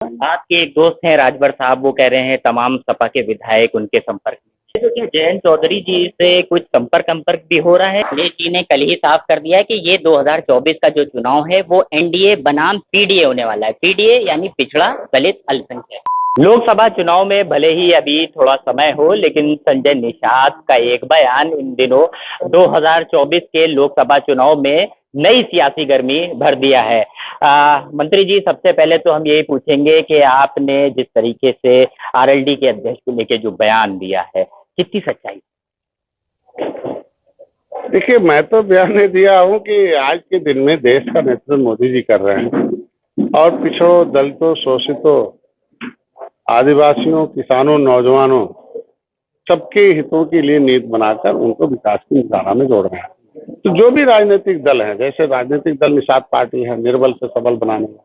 आपके एक दोस्त हैं राजभर साहब, वो कह रहे हैं तमाम सपा के विधायक उनके संपर्क में। तो क्या जयंत चौधरी जी से कुछ संपर्क भी हो रहा है? अखिलेश जी ने कल ही साफ कर दिया है कि ये 2024 का जो चुनाव है वो एनडीए बनाम पीडीए होने वाला है। पीडीए यानी पिछड़ा दलित अल्पसंख्यक। लोकसभा चुनाव में भले ही अभी थोड़ा समय हो, लेकिन संजय निषाद का एक बयान इन दिनों 2024 के लोकसभा चुनाव में नई सियासी गर्मी भर दिया है। मंत्री जी, सबसे पहले तो हम यही पूछेंगे कि आपने जिस तरीके से आरएलडी के अध्यक्ष को लेकर जो बयान दिया है, कितनी सच्चाई? देखिए, मैं तो बयान नहीं दिया हूँ कि आज के दिन में देश का नेतृत्व मोदी जी कर रहे हैं और पिछड़ों, दलितों, शोषितों, आदिवासियों, किसानों, नौजवानों सबके हितों के लिए नीति बनाकर उनको विकास की धारा में जोड़ रहे हैं। तो जो भी राजनीतिक दल है, जैसे राजनीतिक दल निषाद पार्टी है, निर्बल से सबल बनाने में,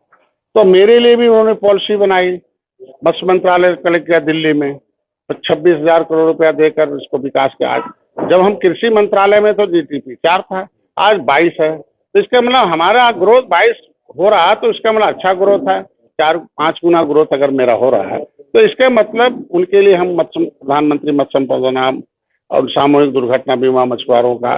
तो मेरे लिए भी उन्होंने पॉलिसी बनाई। मत्स्य मंत्रालय कलेक्ट किया दिल्ली में, तो 26,000 करोड़ रुपया देकर इसको विकास के। आज जब हम कृषि मंत्रालय में तो जीडीपी 4 था, आज 22 है। तो इसका मतलब हमारा ग्रोथ 22 हो रहा है, तो इसका मतलब अच्छा ग्रोथ है। 4-5 गुना ग्रोथ अगर मेरा हो रहा है, तो इसके मतलब उनके लिए हम प्रधानमंत्री मत्स्य संपदा योजना और सामूहिक दुर्घटना बीमा मछुआरों का,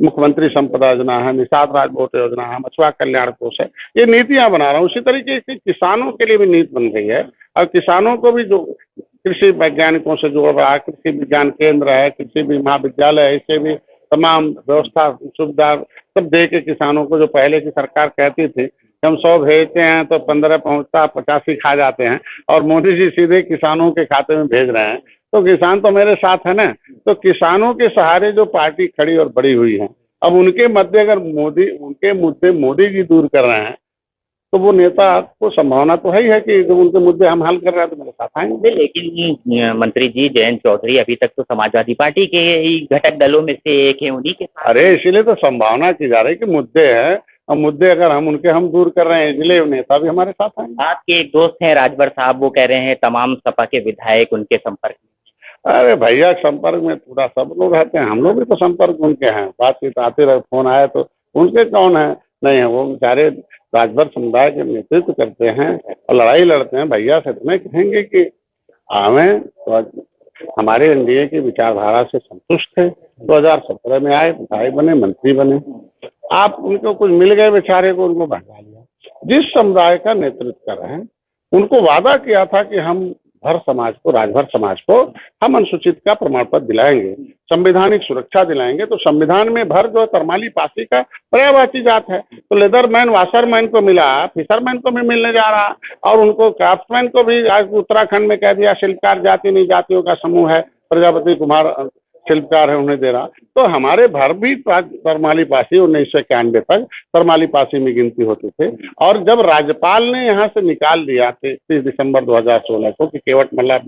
मुख्यमंत्री संपदा योजना है, निषाद राजबोट योजना है, मछुआ कल्याण कोष है, ये नीतियां बना रहा हूँ। उसी तरीके से किसानों के लिए भी नीति बन गई है और किसानों को भी जो कृषि वैज्ञानिकों से जोड़ रहा है, कृषि विज्ञान केंद्र है, कृषि महाविद्यालय है, इससे भी तमाम व्यवस्था सुविधा सब दे के किसानों को, जो पहले की सरकार कहती थी हम 100 भेजते हैं तो 15 पहुंचता, 85 खा जाते हैं, और मोदी जी सीधे किसानों के खाते में भेज रहे हैं। तो किसान तो मेरे साथ है ना। तो किसानों के सहारे जो पार्टी खड़ी और बड़ी हुई है, अब उनके मध्य अगर उनके मुद्दे मोदी जी दूर कर रहे हैं, तो वो नेता को संभावना तो है ही है कि जब उनके मुद्दे हम हल कर रहे हैं तो मेरे साथ आएंगे। लेकिन मंत्री जी, जयंत चौधरी अभी तक तो समाजवादी पार्टी के ही घटक दलों में से एक है, उन्हीं के साथ। अरे इसीलिए तो संभावना की जा रही है कि मुद्दे हैं, और मुद्दे अगर हम दूर कर रहे हैं, इसलिए नेता भी हमारे साथ आएंगे। आपके एक दोस्त हैं राजभर साहब, वो कह रहे हैं तमाम सपा के विधायक उनके संपर्क में। अरे भैया, संपर्क में पूरा सब लोग रहते हैं, हम लोग भी तो संपर्क में उनके हैं, बातचीत आते रहे, फोन आए तो उनके कौन है नहीं है। वो बेचारे राजभर समुदाय के नेतृत्व करते हैं और लड़ाई लड़ते हैं। भैया से तो नहीं कहेंगे कि हमें तो हमारे एनडीए की विचारधारा से संतुष्ट थे। 2017 में आए, विधायक बने, मंत्री बने, आप उनको कुछ मिल गए बेचारे को, उनको भगा लिया। जिस समुदाय का नेतृत्व कर रहे हैं, उनको वादा किया था कि हम भर समाज को, राजभर समाज को हम अनुसूचित का प्रमाण पत्र दिलाएंगे, संवैधानिक सुरक्षा दिलाएंगे। तो संविधान में भर जो तरमाली पासी का पर्यायवाची जात है, तो लेदरमैन, वाशरमैन को मिला, फिशरमैन को भी मिलने जा रहा, और उनको क्राफ्टमैन को भी आज उत्तराखंड में कह दिया शिल्पकार जाति नहीं जातियों का समूह है, प्रजापति कुमार शिल्पकार है, उन्हें दे रहा। तो हमारे भर भी तरमाली पासी 1991 तक तरमाली पासी में गिनती होते थे। और जब राज्यपाल ने यहाँ से निकाल दिया 30 दिसंबर 2016 को कि केवट मल्ला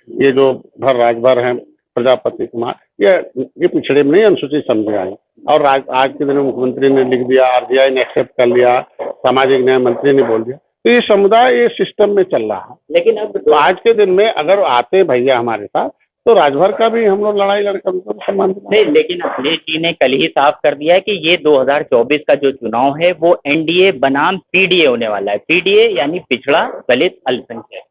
ये जो भर राजभर है, प्रजापति कुमार, ये पिछड़े में नहीं अनुसूचित समझे आए, और आज के दिन मुख्यमंत्री ने लिख दिया, आरजीआई ने एक्सेप्ट कर लिया, सामाजिक न्याय मंत्री ने बोल दिया, तो ये समुदाय ये सिस्टम में चल रहा है। लेकिन अब तो आज के दिन में अगर आते भैया हमारे साथ, तो राजभर का भी हम लोग लड़ाई लड़कर उनको सम्मान नहीं, लेकिन अखिलेश जी ने कल ही साफ कर दिया है कि ये 2024 का जो चुनाव है वो एनडीए बनाम पीडीए होने वाला है। पीडीए यानी पिछड़ा दलित अल्पसंख्यक।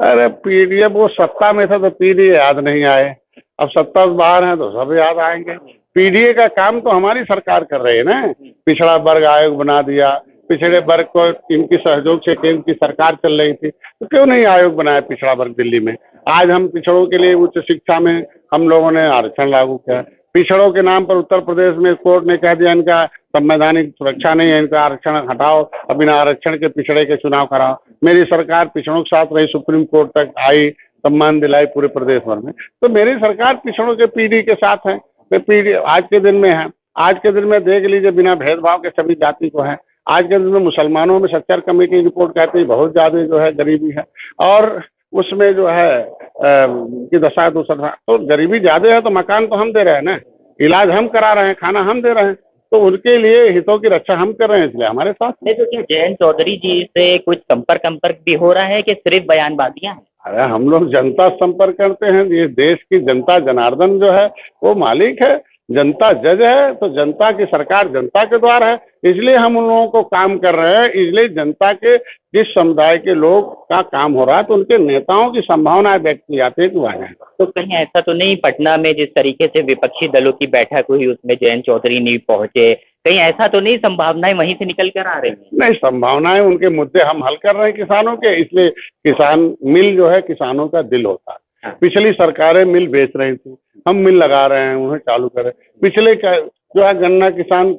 अरे पीडीए, वो सत्ता में था तो पीडीए याद नहीं आए, अब सत्ता से बाहर है तो सब याद आएंगे। पीडीए का काम तो हमारी सरकार कर रही है ना, पिछड़ा वर्ग आयोग बना दिया, पिछड़े वर्ग को इनकी सहयोग से केंद्र की सरकार चल रही थी, तो क्यों नहीं आयोग बनाया पिछड़ा वर्ग दिल्ली में। आज हम पिछड़ों के लिए उच्च शिक्षा में हम लोगों ने आरक्षण लागू किया। पिछड़ों के नाम पर उत्तर प्रदेश में कोर्ट ने कह दिया इनका संवैधानिक सुरक्षा नहीं है, इनका आरक्षण हटाओ, अब बिना आरक्षण के पिछड़े के चुनाव कराओ। मेरी सरकार पिछड़ों के साथ रही, सुप्रीम कोर्ट तक आई, सम्मान दिलाई पूरे प्रदेश भर में। तो मेरी सरकार पिछड़ों के पीढ़ी के साथ है। तो पीढ़ी आज के दिन में है, आज के दिन में देख लीजिए बिना भेदभाव के सभी जाति को है। आज के दिन में मुसलमानों में सच्चर कमेटी रिपोर्ट कहती है बहुत ज्यादा जो है गरीबी है, और उसमें जो है की दशा दूसरा, तो गरीबी ज्यादा है तो मकान तो हम दे रहे हैं ना, इलाज हम करा रहे हैं, खाना हम दे रहे हैं, तो उनके लिए हितों की रक्षा हम कर रहे हैं, इसलिए हमारे साथ। नहीं तो क्या जयंत चौधरी जी से कुछ संपर्क भी हो रहा है कि सिर्फ बयानबाजियां हैं? अरे हम लोग जनता संपर्क करते हैं, ये देश की जनता, जनार्दन जो है वो मालिक है। जनता जज है, तो जनता की सरकार जनता के द्वार है, इसलिए हम उन लोगों को काम कर रहे हैं। इसलिए जनता के जिस समुदाय के लोग का काम हो रहा है, तो उनके नेताओं की संभावनाएं व्यक्त की जाती है कि वो आ जाए। तो कहीं ऐसा तो नहीं पटना में जिस तरीके से विपक्षी दलों की बैठक हुई उसमें जयंत चौधरी नहीं पहुंचे, कहीं ऐसा तो नहीं संभावनाएं वहीं से निकल कर आ रही हैं? नहीं, संभावनाएं, उनके मुद्दे हम हल कर रहे हैं किसानों के, इसलिए किसान मिल जो है किसानों का दिल होता है। पिछली सरकारें मिल बेच रही थी, हम मिल लगा रहे हैं, उन्हें चालू करें। पिछले जो है गन्ना किसान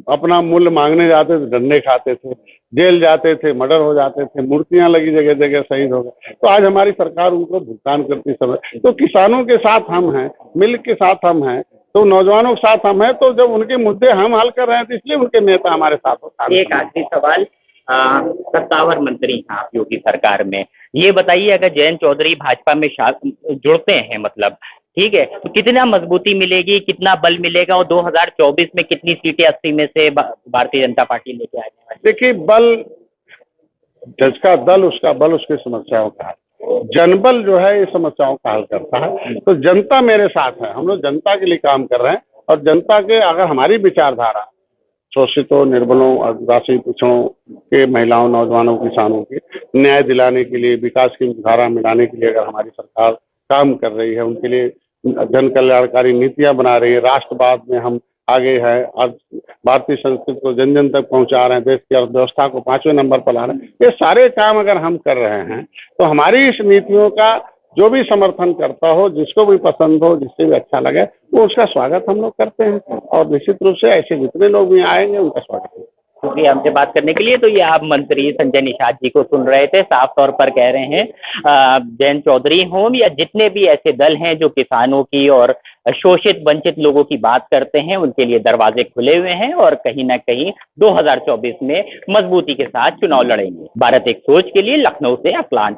अपना मूल्य मांगने जाते थे, डंडे खाते थे, जेल जाते थे, मर्डर हो जाते थे, मूर्तियां लगी जगह जगह, शहीद हो गए। तो आज हमारी सरकार उनको भुगतान करती समय, तो किसानों के साथ हम हैं, मिल के साथ हम हैं, तो नौजवानों के साथ हम हैं। तो जब उनके मुद्दे हम हल कर रहे हैं, तो इसलिए उनके नेता हमारे साथ होता है। एक आखिरी सवाल, सत्तावर मंत्री हैं आप योगी सरकार में, ये बताइए अगर जयंत चौधरी भाजपा में जुड़ते हैं, मतलब ठीक है, तो कितना मजबूती मिलेगी, कितना बल मिलेगा और 2024 में कितनी सीटें 80 में से भारतीय जनता पार्टी लेके आने वाली? देखिए, बल जिसका दल उसका बल उसकी समस्याओं का हल, जनबल जो है ये समस्याओं का हल करता है। तो जनता मेरे साथ है, हम लोग जनता के लिए काम कर रहे हैं, और जनता के अगर हमारी विचारधारा शोषितों, निर्बलों, आदिवासी पिछड़ों के, महिलाओं, नौजवानों, किसानों के न्याय दिलाने के लिए, विकास की धारा मिलाने के लिए अगर हमारी सरकार काम कर रही है, उनके लिए जन कल्याणकारी नीतियां बना रही है, राष्ट्रवाद में हम आगे है, आज भारतीय संस्कृति को जन जन तक पहुंचा रहे हैं, देश की अर्थव्यवस्था को 5वें नंबर पर ला रहे हैं, ये सारे काम अगर हम कर रहे हैं, तो हमारी इस नीतियों का जो भी समर्थन करता हो, जिसको भी पसंद हो, जिससे भी अच्छा लगे, वो उसका स्वागत हम लोग करते हैं। और निश्चित रूप से ऐसे जितने लोग भी आएंगे उनका स्वागत है। शुक्रिया हमसे बात करने के लिए। तो ये आप मंत्री संजय निषाद जी को सुन रहे थे, साफ तौर पर कह रहे हैं जयंत चौधरी हों या जितने भी ऐसे दल हैं जो किसानों की और शोषित वंचित लोगों की बात करते हैं, उनके लिए दरवाजे खुले हुए हैं और कहीं ना कहीं 2024 में मजबूती के साथ चुनाव लड़ेंगे। भारत एक सोच के लिए लखनऊ से अकलान।